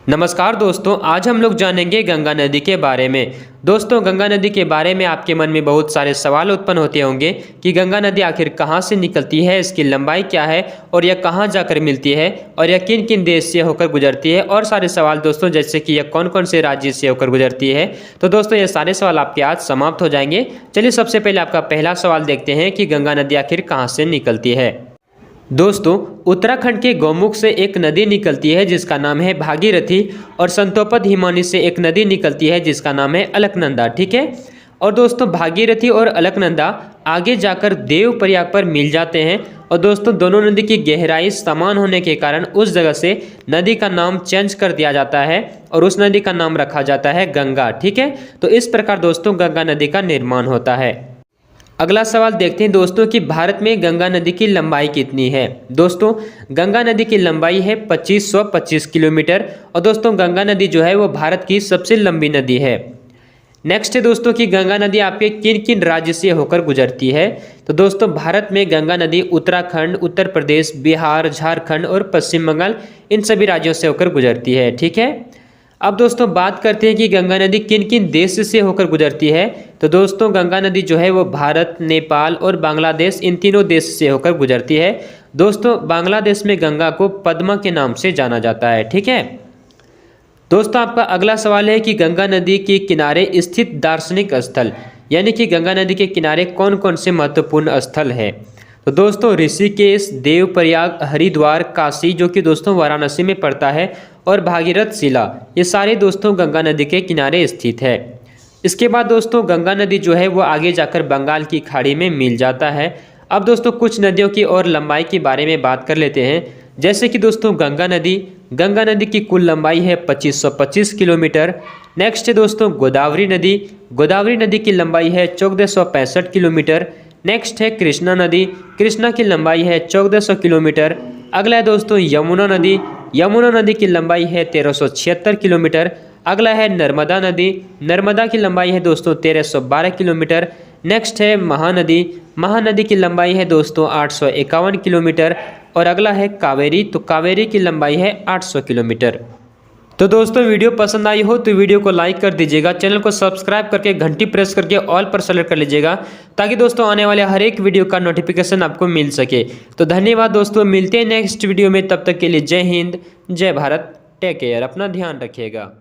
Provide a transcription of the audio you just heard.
नमस्कार दोस्तों, आज हम लोग जानेंगे गंगा नदी के बारे में। दोस्तों, गंगा नदी के बारे में आपके मन में बहुत सारे सवाल उत्पन्न होते होंगे कि गंगा नदी आखिर कहाँ से निकलती है, इसकी लंबाई क्या है और यह कहाँ जाकर मिलती है और यह किन किन देश से होकर गुजरती है, और सारे सवाल दोस्तों, जैसे कि यह कौन कौन से राज्य से होकर गुजरती है। तो दोस्तों, ये सारे सवाल आपके आज समाप्त हो जाएंगे। चलिए सबसे पहले आपका पहला सवाल देखते हैं कि गंगा नदी आखिर कहाँ से निकलती है। दोस्तों, उत्तराखंड के गौमुख से एक नदी निकलती है जिसका नाम है भागीरथी, और संतोपद हिमानी से एक नदी निकलती है जिसका नाम है अलकनंदा। ठीक है। और दोस्तों, भागीरथी और अलकनंदा आगे जाकर देवप्रयाग पर मिल जाते हैं। और दोस्तों, दोनों नदी की गहराई समान होने के कारण उस जगह से नदी का नाम चेंज कर दिया जाता है और उस नदी का नाम रखा जाता है गंगा। ठीक है। तो इस प्रकार दोस्तों गंगा नदी का निर्माण होता है। अगला सवाल देखते हैं दोस्तों कि भारत में गंगा नदी की लंबाई कितनी है। दोस्तों, गंगा नदी की लंबाई है 2525 किलोमीटर। और दोस्तों, गंगा नदी जो है वो भारत की सबसे लंबी नदी है। नेक्स्ट है दोस्तों कि गंगा नदी आपके किन किन राज्य से होकर गुजरती है। तो दोस्तों, भारत में गंगा नदी उत्तराखंड, उत्तर प्रदेश, बिहार, झारखंड और पश्चिम बंगाल, इन सभी राज्यों से होकर गुजरती है। ठीक है। अब दोस्तों बात करते हैं कि गंगा नदी किन किन देश से होकर गुजरती है। तो दोस्तों, गंगा नदी जो है वो भारत, नेपाल और बांग्लादेश, इन तीनों देश से होकर गुजरती है। दोस्तों, बांग्लादेश में गंगा को पद्मा के नाम से जाना जाता है। ठीक है। दोस्तों, आपका अगला सवाल है कि गंगा नदी के किनारे स्थित दार्शनिक स्थल, यानी कि गंगा नदी के किनारे कौन कौन से महत्वपूर्ण स्थल है। तो दोस्तों, ऋषिकेश, देवप्रयाग, हरिद्वार, काशी जो कि दोस्तों वाराणसी में पड़ता है, और भागीरथ शिला, ये सारे दोस्तों गंगा नदी के किनारे स्थित है। इसके बाद दोस्तों गंगा नदी जो है वो आगे जाकर बंगाल की खाड़ी में मिल जाता है। अब दोस्तों कुछ नदियों की और लंबाई के बारे में बात कर लेते हैं। जैसे कि दोस्तों गंगा नदी की कुल लंबाई है 2525 किलोमीटर। नेक्स्ट है दोस्तों गोदावरी नदी की लंबाई है 1465 किलोमीटर। नेक्स्ट है कृष्णा की लंबाई है 1400 किलोमीटर। अगला है दोस्तों यमुना नदी की लंबाई है 1376 किलोमीटर। अगला है नर्मदा की लंबाई है दोस्तों 1312 किलोमीटर। नेक्स्ट है महानदी की लंबाई है दोस्तों 851 किलोमीटर। और अगला है कावेरी की लंबाई है 800 किलोमीटर। तो दोस्तों, वीडियो पसंद आई हो तो वीडियो को लाइक कर दीजिएगा, चैनल को सब्सक्राइब करके घंटी प्रेस करके ऑल पर सेलेक्ट कर लीजिएगा, ताकि दोस्तों आने वाले हर एक वीडियो का नोटिफिकेशन आपको मिल सके। तो धन्यवाद दोस्तों, मिलते हैं नेक्स्ट वीडियो में। तब तक के लिए जय हिंद, जय भारत, टेक केयर, अपना ध्यान रखिएगा।